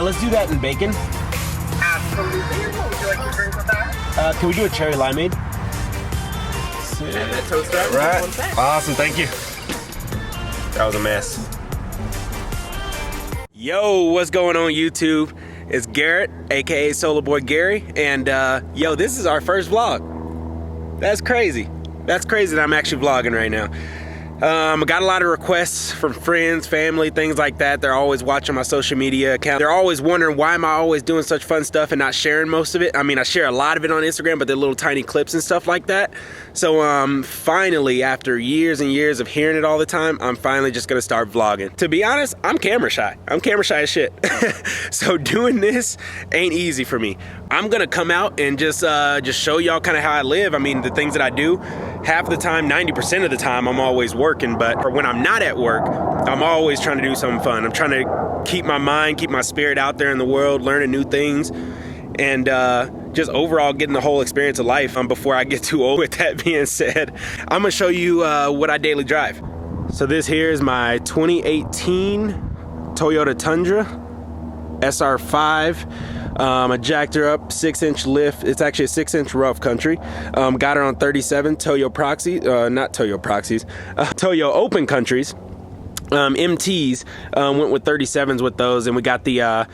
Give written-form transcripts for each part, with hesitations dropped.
Let's do that in bacon. Absolutely. What would you like to drink with that? Can we do a cherry limeade? And that toast out. Right. Awesome, thank you. That was a mess. Yo, what's going on YouTube? It's Garrett, aka Solo Boy Gary, and yo, this is our first vlog. That's crazy. That's crazy that I'm actually vlogging right now. I got a lot of requests from friends, family, things like that. They're always watching my social media account. They're always wondering why am I always doing such fun stuff and not sharing most of it. I mean, I share a lot of it on Instagram, but they're little tiny clips and stuff like that. So finally, after years and years of hearing it all the time, I'm finally just gonna start vlogging. To be honest, I'm camera shy. I'm camera shy as shit. So doing this ain't easy for me. I'm gonna come out and just show y'all kind of how I live. I mean, the things that I do. Half the time, 90% of the time, I'm always working, but when I'm not at work, I'm always trying to do something fun. I'm trying to keep my mind, keep my spirit out there in the world, learning new things, and just overall getting the whole experience of life before I get too old. With that being said, I'm gonna show you what I daily drive. So this here is my 2018 Toyota Tundra SR5. I jacked her up, 6-inch lift. It's actually a 6-inch rough country. Got her on 37 Toyo Proxy, not Toyo Proxies, Toyo Open Countries. MTs, went with 37s with those, and we got the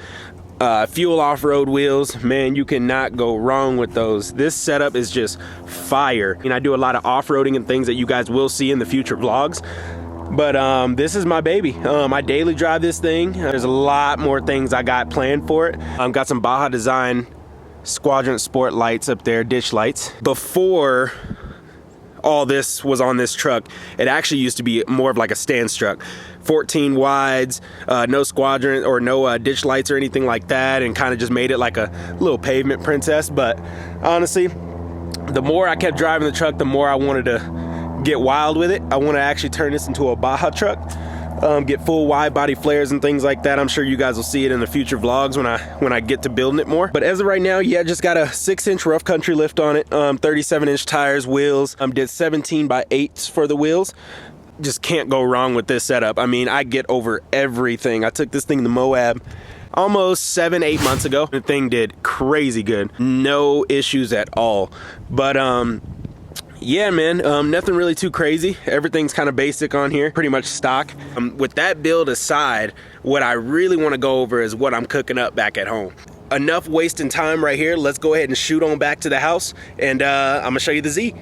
fuel off-road wheels. Man, you cannot go wrong with those. This setup is just fire. And I do a lot of off-roading and things that you guys will see in the future vlogs. But this is my baby. I daily drive this thing. There's a lot more things I got planned for it. Got some Baja Design Squadron Sport lights up there, ditch lights. Before all this was on this truck, it actually used to be more of like a stance truck. 14 wides, no Squadron or no ditch lights or anything like that, and kind of just made it like a little pavement princess. But honestly, the more I kept driving the truck, the more I wanted to get wild with it. I want to actually turn this into a Baja truck, get full wide body flares and things like that. I'm sure you guys will see it in the future vlogs when I get to building it more. But as of right now, yeah, just got a 6-inch rough country lift on it, 37-inch tires, wheels. Did 17x8s for the wheels. Just can't go wrong with this setup. I mean, I get over everything. I took this thing to Moab almost 7-8 months ago. The thing did crazy good. No issues at all. But yeah, man, nothing really too crazy. Everything's kind of basic on here, pretty much stock. With that build aside, what I really want to go over is what I'm cooking up back at home. Enough wasting time right here. Let's go ahead and shoot on back to the house, and I'm gonna show you the Z.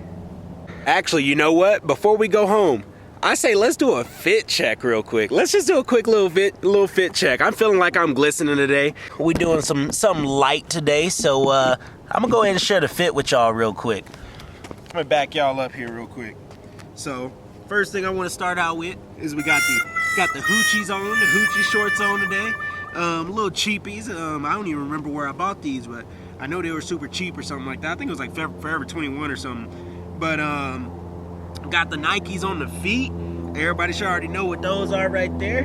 Actually, you know what? Before we go home, I say let's do a fit check real quick. Let's just do a quick little fit check. I'm feeling like I'm glistening today. We're doing something light today, so I'm gonna go ahead and share the fit with y'all real quick. I'm gonna back y'all up here real quick. So first thing I want to start out with is we got the hoochies on, the hoochie shorts on today. Little cheapies. I don't even remember where I bought these, but I know they were super cheap or something like that. I think it was like Forever 21 or something. But got the Nikes on the feet. Everybody should already know what those are right there.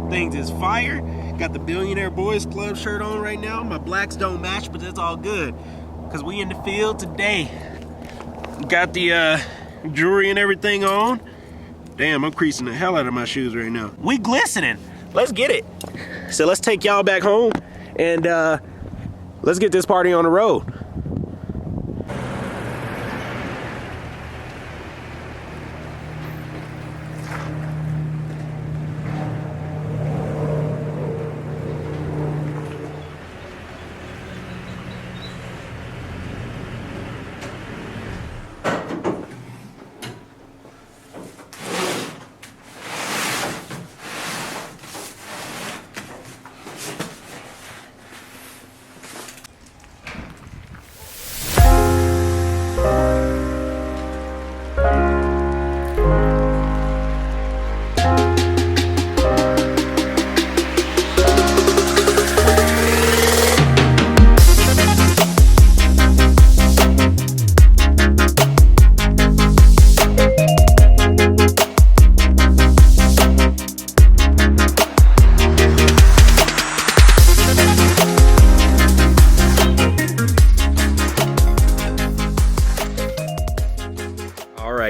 Things is fire. Got the Billionaire Boys Club shirt on right now. My blacks don't match, but that's all good, because we in the field today. Got the jewelry and everything on. Damn, I'm creasing the hell out of my shoes right now. We glistening. Let's get it. So let's take y'all back home, and let's get this party on the road.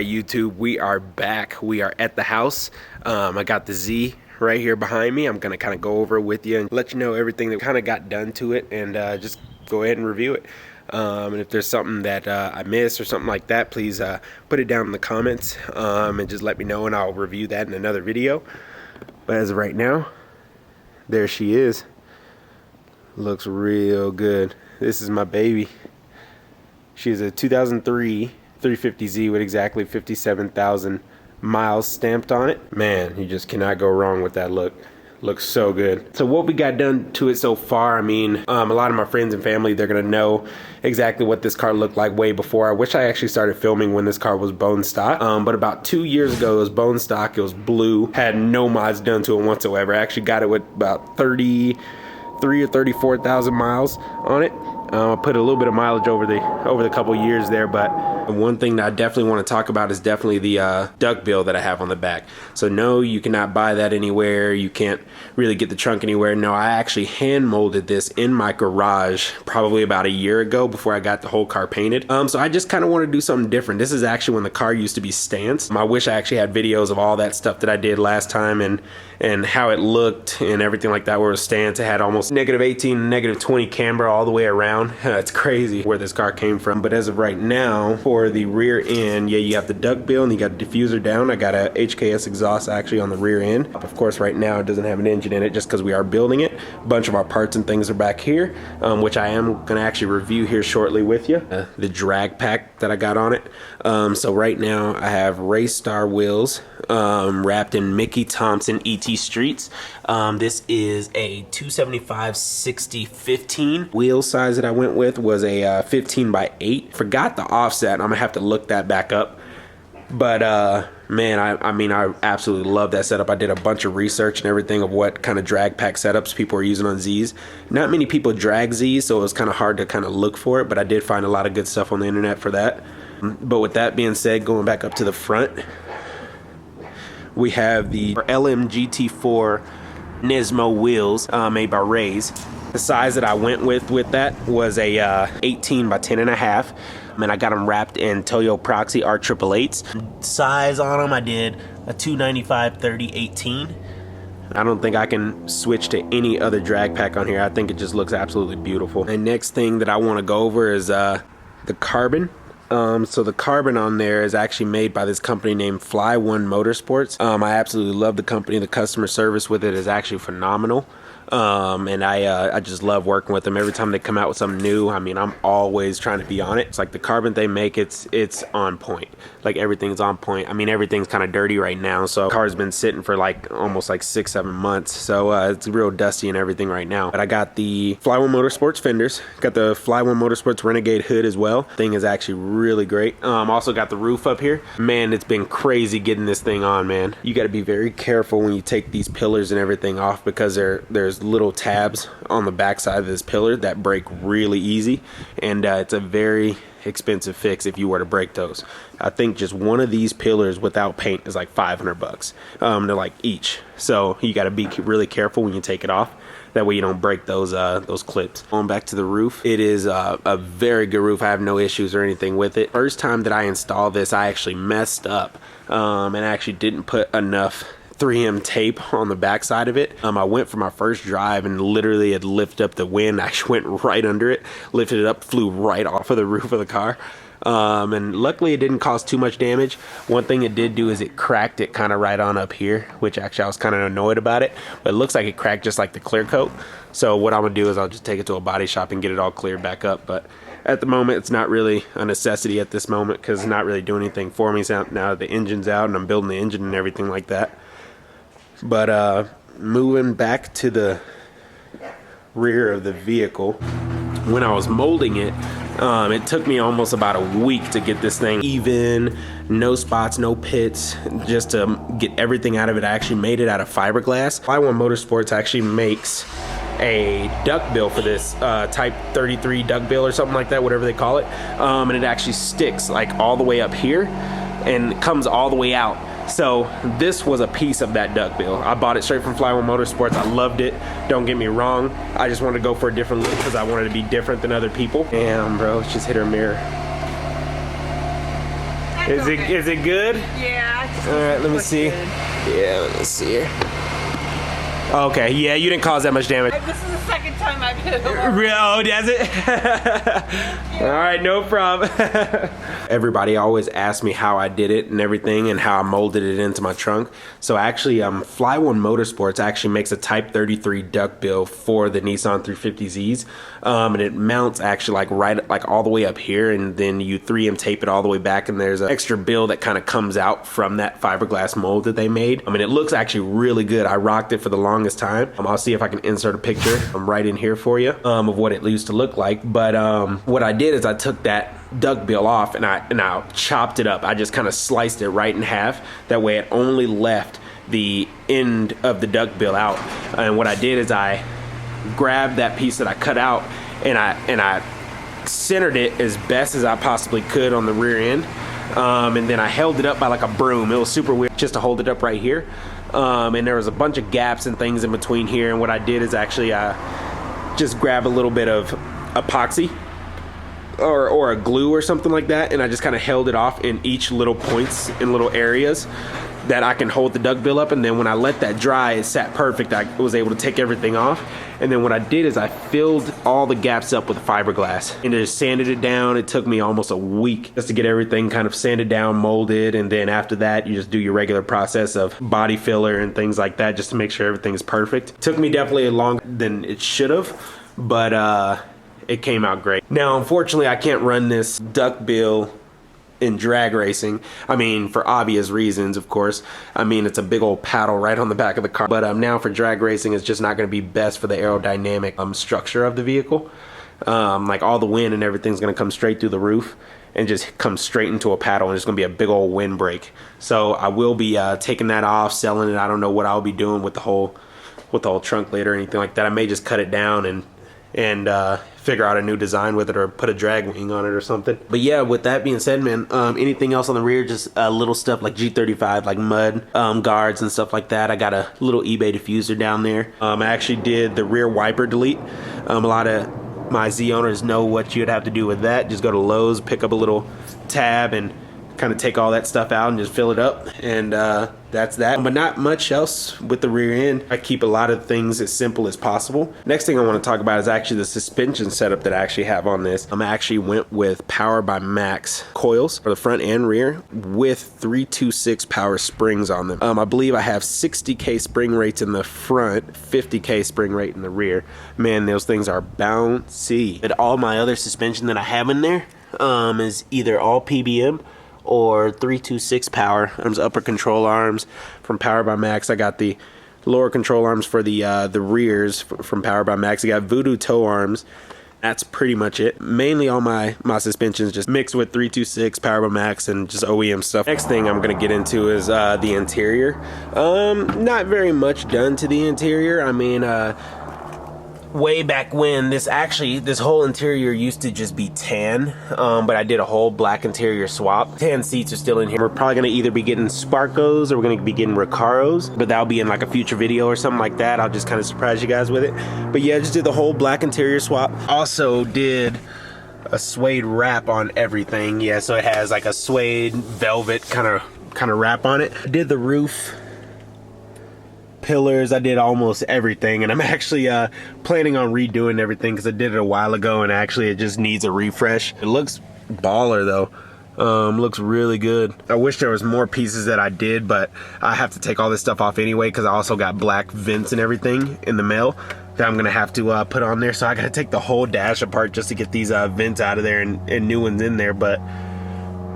YouTube, we are back. We are at the house. I got the Z right here behind me. I'm gonna kind of go over it with you and let you know everything that kind of got done to it, and just go ahead and review it. And if there's something that I missed or something like that, please put it down in the comments, and just let me know, and I'll review that in another video. But as of right now, there she is. Looks real good. This is my baby. She's a 2003 350Z with exactly 57,000 miles stamped on it. Man, you just cannot go wrong with that look. Looks so good. So what we got done to it so far, I mean, a lot of my friends and family, they're gonna know exactly what this car looked like way before. I wish I actually started filming when this car was bone stock, but about 2 years ago it was bone stock. It was blue, had no mods done to it whatsoever. I actually got it with about 33 or 34,000 miles on it. Put a little bit of mileage over the couple years there, but one thing that I definitely want to talk about is definitely the duckbill that I have on the back. So no, you cannot buy that anywhere. You can't really get the trunk anywhere. No, I actually hand molded this in my garage probably about a year ago before I got the whole car painted. So I just kind of want to do something different. This is actually when the car used to be stanced. I wish I actually had videos of all that stuff that I did last time and how it looked and everything like that, where it was stanced. It had almost -18, -20 camber all the way around. It's crazy where this car came from. But as of right now, for the rear end, yeah, you have the duckbill and you got the diffuser down. I got a HKS exhaust actually on the rear end. Of course, right now it doesn't have an engine in it just because we are building it. A bunch of our parts and things are back here, which I am going to actually review here shortly with you. The drag pack that I got on it. So right now I have Race Star wheels wrapped in Mickey Thompson ET Streets. This is a 275/60/15. Wheel size that I went with was a 15/8. Forgot the offset. I'm gonna have to look that back up. But man, I mean, I absolutely love that setup. I did a bunch of research and everything of what kind of drag pack setups people are using on Z's. Not many people drag Z's, so it was kind of hard to kind of look for it, but I did find a lot of good stuff on the internet for that. But with that being said, going back up to the front, we have the LMGT4 Nismo wheels made by Ray's. The size that I went with that was a 18 by 10.5. And I got them wrapped in Toyo Proxy R888s. Size on them, I did a 295/30/18. I don't think I can switch to any other drag pack on here. I think it just looks absolutely beautiful. And next thing that I want to go over is the carbon. So the carbon on there is actually made by this company named Fly One Motorsports. I absolutely love the company. The customer service with it is actually phenomenal. And I just love working with them. Every time they come out with something new, I mean, I'm always trying to be on it. It's like the carbon they make, it's on point. Like everything's on point. I mean, everything's kind of dirty right now, so the car's been sitting for like almost like 6-7 months, so it's real dusty and everything right now. But I got the Fly One Motorsports fenders, got the Fly One Motorsports Renegade hood as well. Thing is actually really great. Also got the roof up here. Man, it's been crazy getting this thing on, man. You got to be very careful when you take these pillars and everything off, because there's little tabs on the back side of this pillar that break really easy, and it's a very expensive fix if you were to break those. I think just one of these pillars without paint is like $500. They're like each, so you got to be really careful when you take it off. That way you don't break those clips. Going back to the roof, it is a very good roof. I have no issues or anything with it. First time that I installed this, I actually messed up and actually didn't put enough 3M tape on the back side of it. I went for my first drive and literally had lifted up the wind. I went right under it, lifted it up, flew right off of the roof of the car. And luckily it didn't cause too much damage. One thing it did do is it cracked it kind of right on up here, which actually I was kind of annoyed about it, but it looks like it cracked just like the clear coat. So what I'm gonna do is I'll just take it to a body shop and get it all cleared back up. But at the moment, it's not really a necessity at this moment, because it's not really doing anything for me now the engine's out and I'm building the engine and everything like that. But moving back to the rear of the vehicle, when I was molding it, it took me almost about a week to get this thing even, no spots, no pits, just to get everything out of it. I actually made it out of fiberglass. Fly One Motorsports actually makes a duckbill for this type 33 duckbill or something like that, whatever they call it, and it actually sticks like all the way up here and comes all the way out. So this was a piece of that duckbill. I bought it straight from Fly One Motorsports. I loved it. Don't get me wrong. I just wanted to go for a different look because I wanted to be different than other people. Damn, bro, it's just hit her mirror. Is it good? Yeah. All right, let me see. Good. Yeah, let me see here. Okay, yeah, you didn't cause that much damage. This is the second time I've hit it. Oh, does it? All right, no problem. Everybody always asks me how I did it and everything and how I molded it into my trunk. So actually, Fly One Motorsports actually makes a Type 33 duckbill for the Nissan 350Zs. And it mounts actually like all the way up here, and then you 3M tape it all the way back, and there's an extra bill that kind of comes out from that fiberglass mold that they made. I mean, it looks actually really good. I rocked it for the longest time. I'll see if I can insert a picture right in here for you of what it used to look like. But what I did is I took that duckbill off and I chopped it up. I just kind of sliced it right in half. That way it only left the end of the duckbill out. And what I did is I grabbed that piece that I cut out and I centered it as best as I possibly could on the rear end. And then I held it up by like a broom. It was super weird just to hold it up right here. And there was a bunch of gaps and things in between here. And what I did is actually just grab a little bit of epoxy or a glue or something like that, and I just kind of held it off in each little points in little areas that I can hold the duckbill up. And then when I let that dry, it sat perfect. I was able to take everything off. And then what I did is I filled all the gaps up with fiberglass and just sanded it down. It took me almost a week just to get everything kind of sanded down, molded, and then after that you just do your regular process of body filler and things like that just to make sure everything is perfect. It took me definitely longer than it should have, but it came out great. Now unfortunately I can't run this duckbill in drag racing. I mean, for obvious reasons, of course. I mean, it's a big old paddle right on the back of the car. But now for drag racing, it's just not going to be best for the aerodynamic structure of the vehicle. Like all the wind and everything's going to come straight through the roof and just come straight into a paddle, and it's going to be a big old windbreak. So I will be taking that off, selling it. I don't know what I'll be doing with the whole trunk lid or anything like that. I may just cut it down and figure out a new design with it, or put a drag wing on it or something. But yeah, with that being said, man, anything else on the rear, just little stuff like G35, like mud guards and stuff like that. I got a little eBay diffuser down there. I actually did the rear wiper delete. A lot of my Z owners know what you'd have to do with that. Just go to Lowe's, pick up a little tab, and kind of take all that stuff out and just fill it up, and that's that. But not much else with the rear end. I keep a lot of things as simple as possible. Next thing I want to talk about is actually the suspension setup that I actually have on this. I actually went with Power by Max coils for the front and rear with 326 power springs on them. I believe I have 60K spring rates in the front, 50K spring rate in the rear. Man, those things are bouncy. And all my other suspension that I have in there is either all PBM or 326 power arms, upper control arms from Power by Max. I got the lower control arms for the rears from Power by Max. I got Voodoo toe arms. That's pretty much it. Mainly all my suspensions just mixed with 326 Power by Max and just OEM stuff. Next thing I'm gonna get into is the interior. Not very much done to the interior. I mean, way back when, this whole interior used to just be tan, but I did a whole black interior swap. Tan seats are still in here. We're probably gonna either be getting Sparkos or we're gonna be getting Recaros, but that'll be in like a future video or something like that. I'll just kind of surprise you guys with it. But yeah, just did the whole black interior swap. Also did a suede wrap on everything. Yeah, so it has like a suede velvet kind of wrap on it. I did the roof, pillars, I did almost everything, and I'm actually planning on redoing everything because I did it a while ago and actually it just needs a refresh. It looks baller though. Looks really good. I wish there was more pieces that I did, but I have to take all this stuff off anyway because I also got black vents and everything in the mail that I'm gonna have to put on there. So I gotta take the whole dash apart just to get these vents out of there and new ones in there, but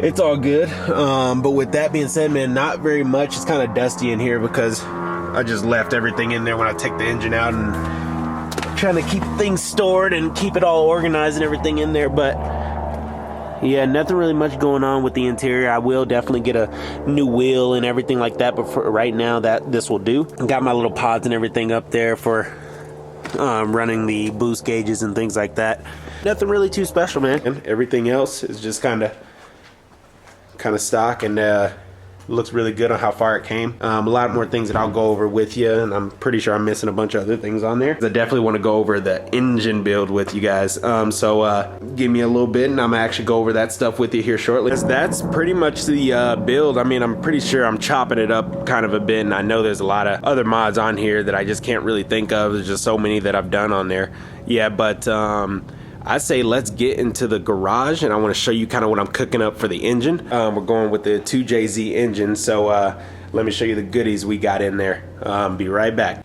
it's all good. But with that being said, man, not very much. It's kind of dusty in here because I just left everything in there when I take the engine out, and trying to keep things stored and keep it all organized and everything in there. But yeah, nothing really much going on with the interior. I will definitely get a new wheel and everything like that, but for right now, this will do. Got my little pods and everything up there for running the boost gauges and things like that. Nothing really too special, man. And everything else is just kind of stock, and looks really good on how far it came. A lot more things that I'll go over with you, and I'm pretty sure I'm missing a bunch of other things on there. I definitely want to go over the engine build with you guys. So give me a little bit, and I'm gonna actually go over that stuff with you here shortly. That's pretty much the build. I mean, I'm pretty sure I'm chopping it up kind of a bit, and I know there's a lot of other mods on here that I just can't really think of. There's just so many that I've done on there. Yeah, but I say let's get into the garage, and I want to show you kind of what I'm cooking up for the engine. We're going with the 2JZ engine, so let me show you the goodies we got in there. Be right back.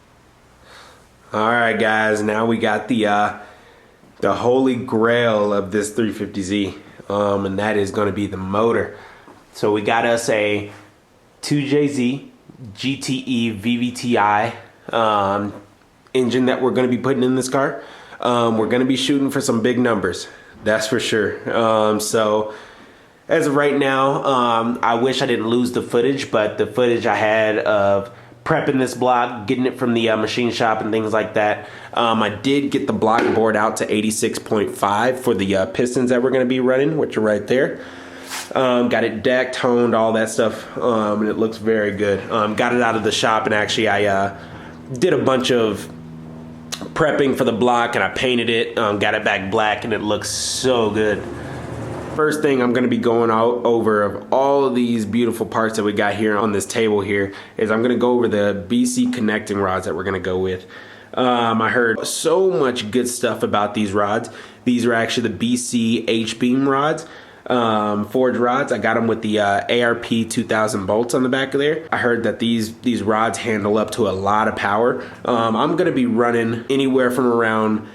All right, guys, now we got the holy grail of this 350Z, and that is going to be the motor. So we got us a 2JZ GTE VVTi engine that we're going to be putting in this car. We're going to be shooting for some big numbers, that's for sure. So as of right now, I wish I didn't lose the footage, but the footage I had of prepping this block, getting it from the machine shop and things like that, I did get the block board out to 86.5 for the pistons that we're going to be running, which are right there. Got it decked, honed, all that stuff, and it looks very good. Got it out of the shop, and actually I did a bunch of prepping for the block, and I painted it, got it back black, and it looks so good. First thing I'm going to be going out over of all of these beautiful parts that we got here on this table here is I'm going to go over the BC connecting rods that we're going to go with. I heard so much good stuff about these rods. These are actually the BC H-beam rods. Forge rods. I got them with the ARP 2000 bolts on the back of there. I heard that these rods handle up to a lot of power. I'm going to be running anywhere from around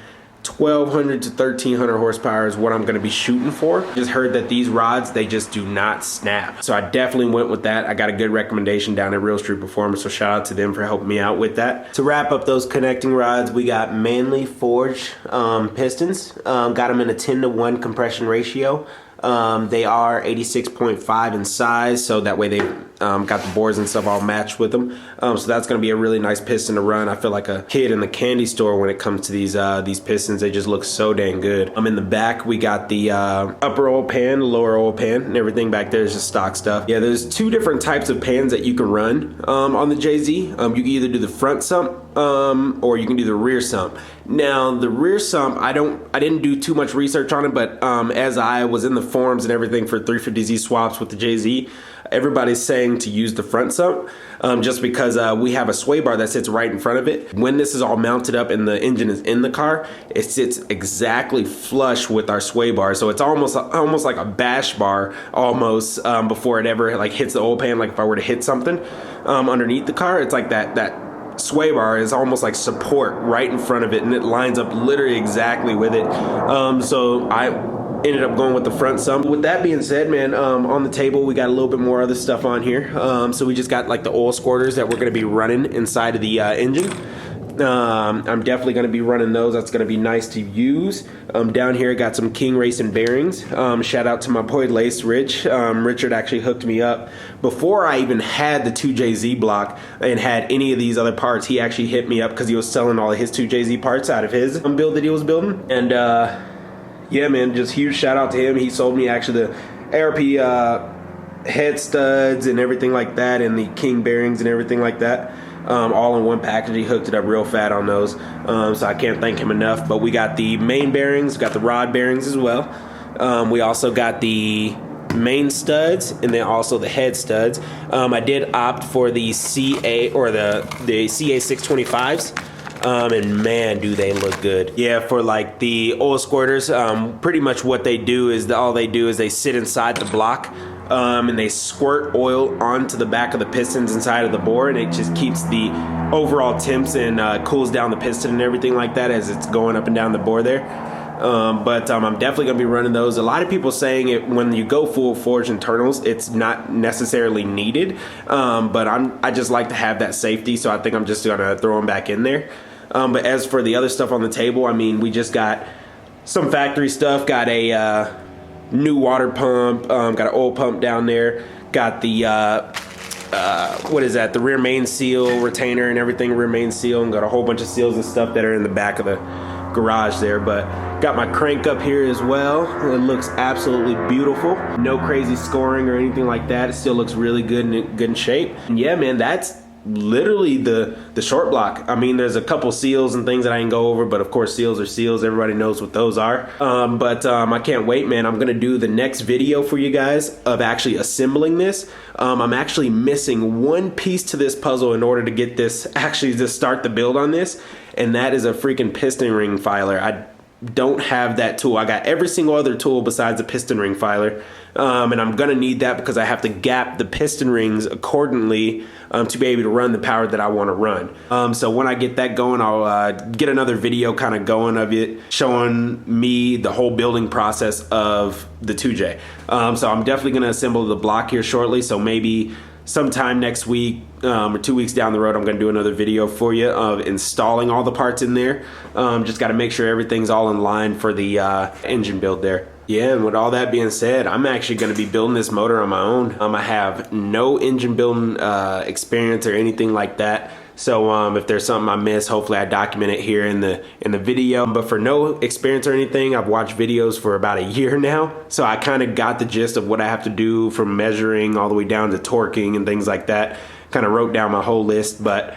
1200 to 1300 horsepower is what I'm going to be shooting for. Just heard that these rods, they just do not snap. So I definitely went with that. I got a good recommendation down at Real Street Performance, so shout out to them for helping me out with that. To wrap up those connecting rods, we got Manly Forge pistons. Got them in a 10-to-1 compression ratio. They are 86.5 in size, so that way they got the bores and stuff all matched with them. So that's going to be a really nice piston to run. I feel like a kid in the candy store when it comes to these pistons. They just look so dang good. In the back, we got the upper oil pan, lower oil pan, and everything back there is just stock stuff. Yeah, there's two different types of pans that you can run on the JZ. You can either do the front sump or you can do the rear sump. Now the rear sump, I didn't do too much research on it, but as I was in the forums and everything for 350Z swaps with the JZ, everybody's saying to use the front sump just because we have a sway bar that sits right in front of it. When this is all mounted up and the engine is in the car, it sits exactly flush with our sway bar, so it's almost like a bash bar almost before it ever like hits the oil pan. Like if I were to hit something underneath the car, it's like that sway bar is almost like support right in front of it, and it lines up literally exactly with it. So I ended up going with the front sump. With that being said, man, on the table we got a little bit more other stuff on here. So we just got like the oil squirters that we're going to be running inside of the engine. I'm definitely going to be running those. That's going to be nice to use. Down here I got some King Racing bearings. Shout out to my boy Lace Rich. Richard actually hooked me up before I even had the 2JZ block and had any of these other parts. He actually hit me up because he was selling all of his 2JZ parts out of his build that he was building. And yeah, man, just huge shout out to him. He sold me actually the ARP head studs and everything like that, and the King bearings and everything like that. All in one package. He hooked it up real fat on those, so I can't thank him enough. But we got the main bearings, got the rod bearings as well. We also got the main studs and then also the head studs. I did opt for the CA or the CA 625s. And man, do they look good. Yeah, for like the oil squirters, pretty much what they do is all they do is they sit inside the block. And they squirt oil onto the back of the pistons inside of the bore, and it just keeps the overall temps and cools down the piston and everything like that as it's going up and down the bore there. But I'm definitely going to be running those. A lot of people saying it when you go full forged internals, it's not necessarily needed, but I just like to have that safety, so I think I'm just going to throw them back in there. But as for the other stuff on the table, I mean, we just got some factory stuff, got a new water pump, got an oil pump down there, got the what is that, the rear main seal retainer and everything, rear main seal, and got a whole bunch of seals and stuff that are in the back of the garage there, but got my crank up here as well. It looks absolutely beautiful. No crazy scoring or anything like that. It still looks really good and good in shape. And yeah, man, that's literally the short block. I mean, there's a couple seals and things that I didn't go over, but of course seals are seals. Everybody knows what those are. I can't wait, man. I'm gonna do the next video for you guys of actually assembling this. I'm actually missing one piece to this puzzle in order to get this, actually to start the build on this, and that is a freaking piston ring filer. I don't have that tool. I got every single other tool besides the piston ring filer, and I'm gonna need that because I have to gap the piston rings accordingly to be able to run the power that I want to run. So when I get that going, I'll get another video kind of going of it, showing me the whole building process of the 2J. So I'm definitely gonna assemble the block here shortly, so maybe sometime next week or 2 weeks down the road, I'm gonna do another video for you of installing all the parts in there. Just gotta make sure everything's all in line for the engine build there. Yeah, and with all that being said, I'm actually gonna be building this motor on my own. I have no engine building experience or anything like that. So if there's something I miss, hopefully I document it here in the video. But for no experience or anything, I've watched videos for about a year now. So I kind of got the gist of what I have to do from measuring all the way down to torquing and things like that. Kind of wrote down my whole list. But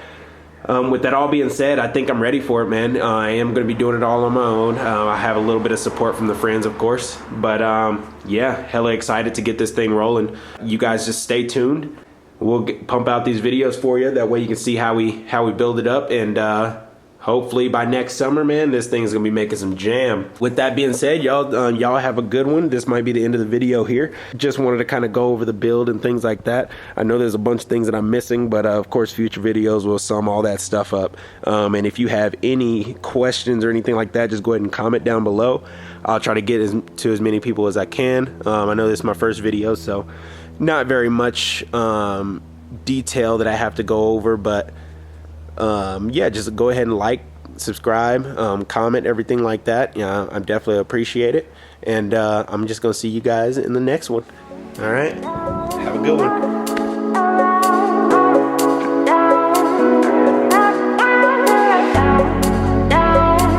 with that all being said, I think I'm ready for it, man. I am going to be doing it all on my own. I have a little bit of support from the friends, of course. But yeah, hella excited to get this thing rolling. You guys just stay tuned. We'll pump out these videos for you. That way you can see how we build it up, and hopefully by next summer, man, this thing's gonna be making some jam. With that being said, y'all have a good one. This might be the end of the video here. Just wanted to kind of go over the build and things like that. I know there's a bunch of things that I'm missing, but of course future videos will sum all that stuff up. And if you have any questions or anything like that, just go ahead and comment down below. I'll try to get to as many people as I can. I know this is my first video, so not very much detail that I have to go over, but yeah, just go ahead and like, subscribe, comment, everything like that. Yeah, I definitely appreciate it, and I'm just gonna see you guys in the next one. All right, have a good one.